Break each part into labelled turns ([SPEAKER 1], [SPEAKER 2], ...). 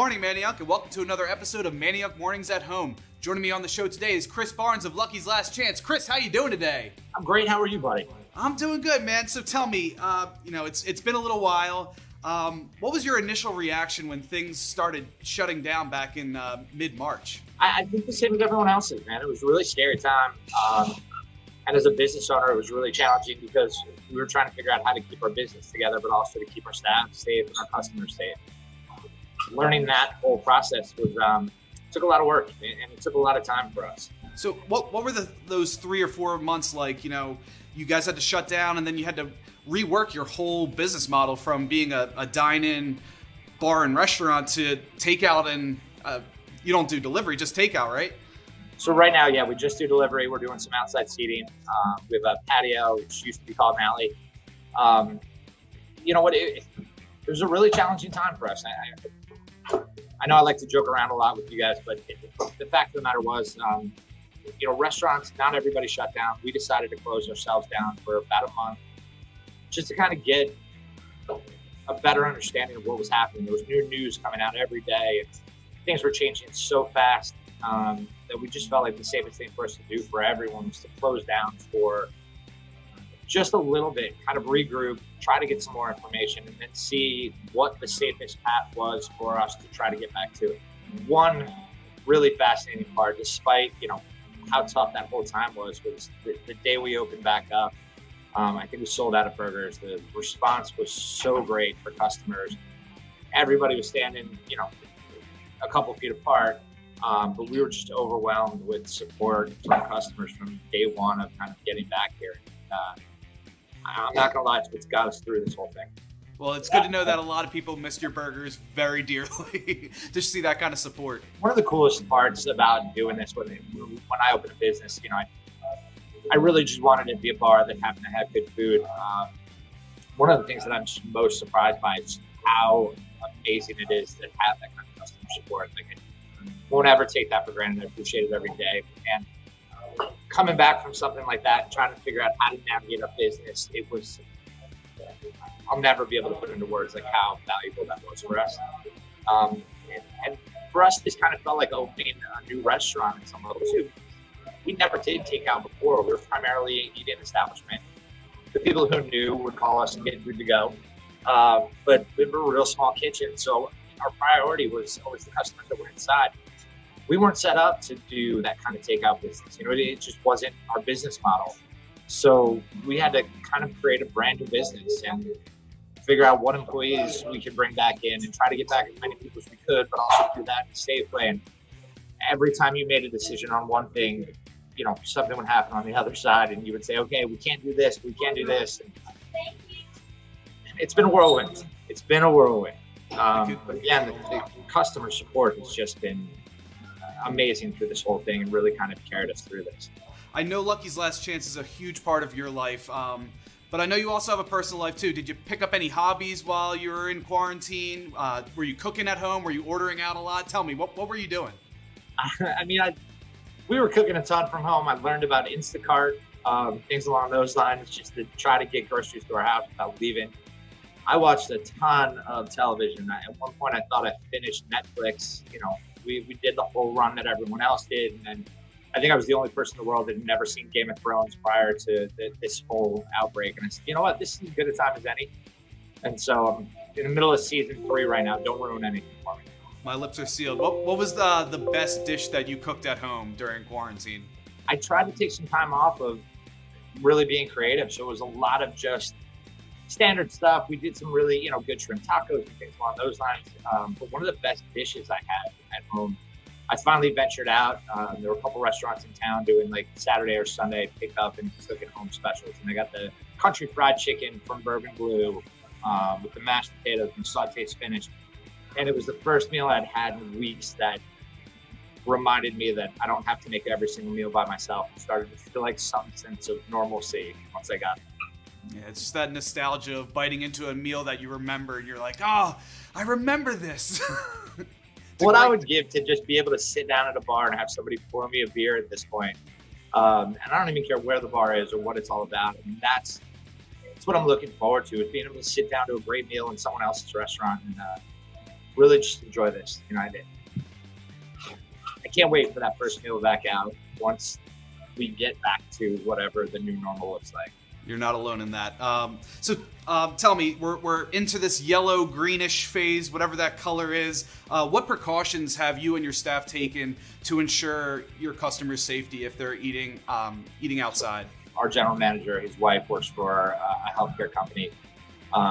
[SPEAKER 1] morning, Manayunk, and welcome to another episode of Manayunk Mornings at Home. Joining me on the show today is Chris Barnes of Lucky's Last Chance. Chris, how you doing today?
[SPEAKER 2] I'm great. How are you, buddy?
[SPEAKER 1] I'm doing good, man. So tell me, it's been a little while. What was your initial reaction when things started shutting down back in mid-March?
[SPEAKER 2] I think the same as everyone else's, man. It was a really scary time. And as a business owner, it was really challenging because we were trying to figure out how to keep our business together, but also to keep our staff safe and our customers safe. Learning that whole process was took a lot of work, and it took a lot of time for us.
[SPEAKER 1] So what were those 3 or 4 months like? You know, you guys had to shut down, and then you had to rework your whole business model from being a dine-in bar and restaurant to takeout, and you don't do delivery, just takeout, right?
[SPEAKER 2] So right now, yeah, we just do delivery. We're doing some outside seating. We have a patio, which used to be called an alley. You know what? It was a really challenging time for us. I know I like to joke around a lot with you guys, but the fact of the matter was, restaurants, not everybody shut down. We decided to close ourselves down for about a month just to kind of get a better understanding of what was happening. There was new news coming out every day, and things were changing so fast that we just felt like the safest thing for us to do for everyone was to close down for just a little bit, kind of regroup, try to get some more information, and then see what the safest path was for us to try to get back to. One really fascinating part, despite, how tough that whole time was the day we opened back up. I think we sold out of burgers. The response was so great for customers. Everybody was standing, a couple feet apart, but we were just overwhelmed with support from customers from day one of kind of getting back here. I'm not going to lie, it's what's got us through this whole thing.
[SPEAKER 1] Well, it's good to know that a lot of people missed your burgers very dearly to see that kind of support.
[SPEAKER 2] One of the coolest parts about doing this when I opened a business, I really just wanted it to be a bar that happened to have good food. One of the things that I'm just most surprised by is how amazing it is to have that kind of customer support. Like, I won't ever take that for granted. I appreciate it every day. And coming back from something like that, trying to figure out how to navigate our business, I'll never be able to put into words like how valuable that was for us. And for us, this kind of felt like opening a new restaurant in some level too. We never did takeout before. We were primarily an eat-in establishment. The people who knew would call us and get food to go. But we were a real small kitchen, so our priority was always the customers that were inside. We weren't set up to do that kind of takeout business. It just wasn't our business model. So we had to kind of create a brand new business and figure out what employees we could bring back in and try to get back as many people as we could, but also do that in a safe way. And every time you made a decision on one thing, something would happen on the other side, and you would say, okay, we can't do this, we can't do this. And it's been a whirlwind. It's been a whirlwind. But again, the customer support has just been amazing through this whole thing and really kind of carried us through this.
[SPEAKER 1] I know Lucky's Last Chance is a huge part of your life, but I know you also have a personal life too. Did you pick up any hobbies while you were in quarantine? Were you cooking at home? Were you ordering out a lot? Tell me, what were you doing?
[SPEAKER 2] We were cooking a ton from home. I learned about Instacart, things along those lines, just to try to get groceries to our house without leaving. I watched a ton of television. At one point, I thought I finished Netflix. We did the whole run that everyone else did, and then I think I was the only person in the world that had never seen Game of Thrones prior to this whole outbreak. And I said, you know what, this is as good a time as any. And so I'm in the middle of season 3 right now. Don't ruin anything for me.
[SPEAKER 1] My lips are sealed. What was the best dish that you cooked at home during quarantine?
[SPEAKER 2] I tried to take some time off of really being creative. So it was a lot of just standard stuff. We did some really, good shrimp tacos and things along those lines. But one of the best dishes I had at home, I finally ventured out. There were a couple restaurants in town doing like Saturday or Sunday pickup and cooking home specials. And I got the country fried chicken from Bourbon Blue with the mashed potatoes and sauteed spinach. And it was the first meal I'd had in weeks that reminded me that I don't have to make every single meal by myself. It started to feel like some sense of normalcy once I got it.
[SPEAKER 1] Yeah, it's just that nostalgia of biting into a meal that you remember, and you're like, oh, I remember this.
[SPEAKER 2] What I would give to just be able to sit down at a bar and have somebody pour me a beer at this point. And I don't even care where the bar is or what it's all about. I mean, that's what I'm looking forward to, is being able to sit down to a great meal in someone else's restaurant and really just enjoy this. I can't wait for that first meal back out once we get back to whatever the new normal looks like.
[SPEAKER 1] You're not alone in that. Tell me, we're into this yellow greenish phase, whatever that color is. What precautions have you and your staff taken to ensure your customers' safety if they're eating outside?
[SPEAKER 2] Our general manager, his wife, works for a healthcare company.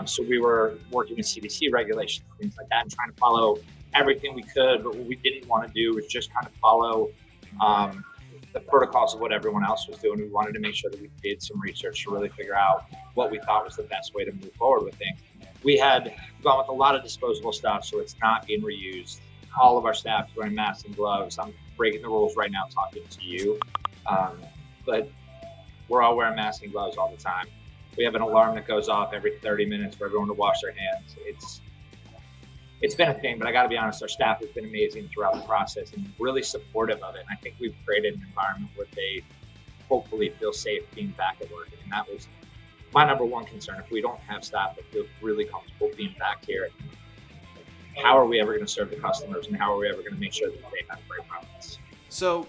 [SPEAKER 2] So we were working with CDC regulations, things like that, and trying to follow everything we could. But what we didn't want to do was just kind of follow the protocols of what everyone else was doing. We wanted to make sure that we did some research to really figure out what we thought was the best way to move forward with things. We had gone with a lot of disposable stuff, so it's not being reused. All of our staff wearing masks and gloves. I'm breaking the rules right now talking to you, but we're all wearing masks and gloves all the time. We have an alarm that goes off every 30 minutes for everyone to wash their hands. It's been a thing, but I got to be honest, our staff has been amazing throughout the process and really supportive of it. And I think we've created an environment where they hopefully feel safe being back at work. And that was my number one concern. If we don't have staff that feel really comfortable being back here, how are we ever going to serve the customers, and how are we ever going to make sure that they have great products?
[SPEAKER 1] So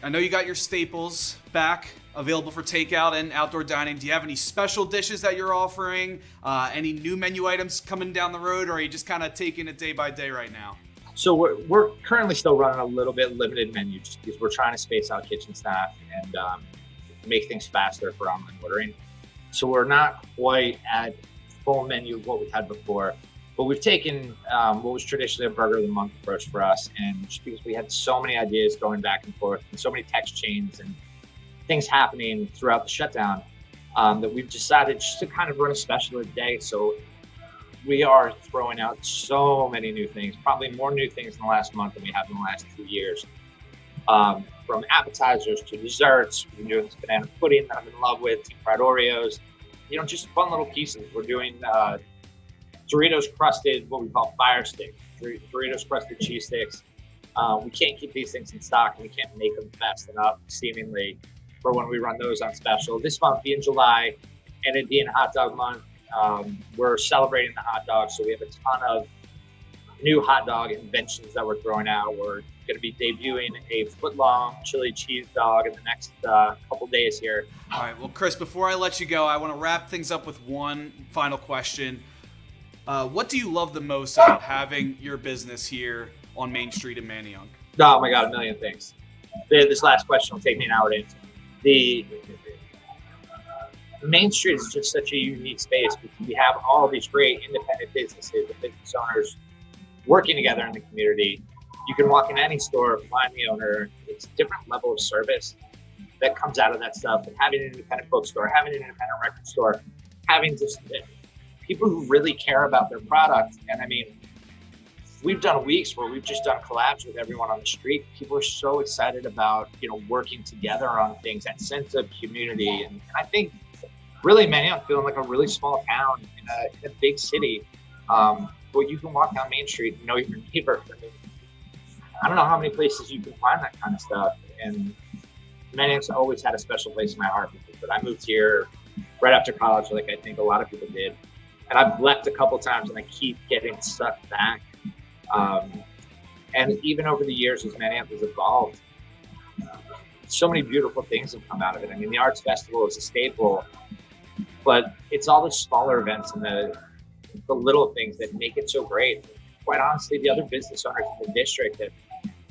[SPEAKER 1] I know you got your staples back available for takeout and outdoor dining. Do you have any special dishes that you're offering? Any new menu items coming down the road, or are you just kind of taking it day by day right now?
[SPEAKER 2] So we're currently still running a little bit limited menu just because we're trying to space out kitchen staff and make things faster for online ordering. So we're not quite at full menu of what we had before, but we've taken what was traditionally a burger of the month approach for us, and just because we had so many ideas going back and forth and so many text chains and things happening throughout the shutdown, that we've decided just to kind of run a special a day. So we are throwing out so many new things, probably more new things in the last month than we have in the last 2 years. From appetizers to desserts, we're doing this banana pudding that I'm in love with, deep fried Oreos, just fun little pieces. We're doing Doritos crusted, what we call fire sticks, Doritos crusted cheese sticks. We can't keep these things in stock, and we can't make them fast enough, seemingly, for when we run those on special. This month being July, and it being hot dog month, we're celebrating the hot dog. So we have a ton of new hot dog inventions that we're throwing out. We're going to be debuting a foot-long chili cheese dog in the next couple days here.
[SPEAKER 1] All right. Well, Chris, before I let you go, I want to wrap things up with one final question. What do you love the most about having your business here on Main Street in Manayunk?
[SPEAKER 2] Oh my God, a million things. This last question will take me an hour to answer. The Main Street is just such a unique space because we have all these great independent businesses and business owners working together in the community. You can walk in any store, find the owner. It's a different level of service that comes out of that stuff. And having an independent bookstore, having an independent record store, having just people who really care about their product. And I mean, we've done weeks where we've just done collabs with everyone on the street. People are so excited about, working together on things, that sense of community. And I think really, Manayunk feeling like a really small town in a big city. But you can walk down Main Street and know your neighbor. I don't know how many places you can find that kind of stuff. And Manayunk's always had a special place in my heart because I moved here right after college, like I think a lot of people did. And I've left a couple times and I keep getting stuck back. And even over the years as Manayunk has evolved, so many beautiful things have come out of it. I mean, the Arts Festival is a staple, but it's all the smaller events and the little things that make it so great. Quite honestly, the other business owners in the district that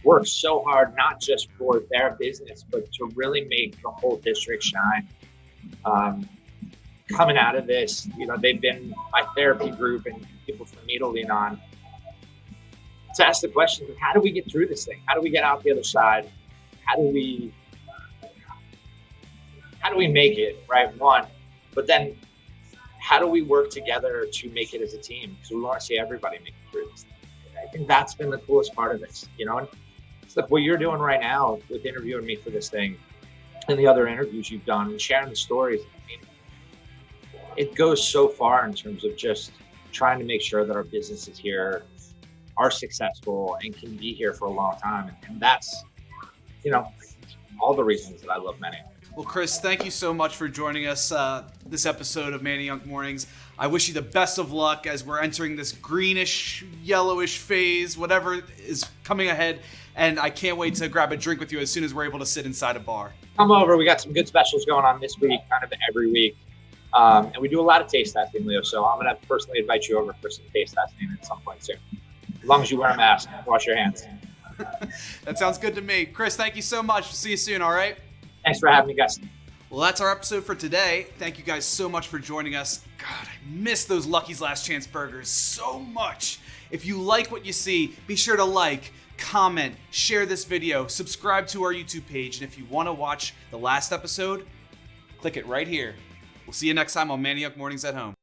[SPEAKER 2] work so hard, not just for their business, but to really make the whole district shine. Coming out of this, they've been my therapy group and people for me to lean on to ask the question, how do we get through this thing? How do we get out the other side? How do we make it, right? One, but then how do we work together to make it as a team? Because we want to see everybody make it through this thing. I think that's been the coolest part of this, and it's like what you're doing right now with interviewing me for this thing and the other interviews you've done and sharing the stories. I mean, it goes so far in terms of just trying to make sure that our businesses here are successful and can be here for a long time. And that's, all the reasons that I love Manayunk.
[SPEAKER 1] Well, Chris, thank you so much for joining us this episode of Manayunk Mornings. I wish you the best of luck as we're entering this greenish, yellowish phase, whatever is coming ahead. And I can't wait to grab a drink with you as soon as we're able to sit inside a bar.
[SPEAKER 2] Come over. We got some good specials going on this week, kind of every week. And we do a lot of taste testing, Leo. So I'm going to personally invite you over for some taste testing at some point soon. As long as you wear a mask and wash your hands.
[SPEAKER 1] That sounds good to me. Chris, thank you so much. See you soon, all right?
[SPEAKER 2] Thanks for having me, guys.
[SPEAKER 1] Well, that's our episode for today. Thank you guys so much for joining us. God, I miss those Lucky's Last Chance burgers so much. If you like what you see, be sure to like, comment, share this video, subscribe to our YouTube page, and if you want to watch the last episode, click it right here. We'll see you next time on Manayunk Mornings at Home.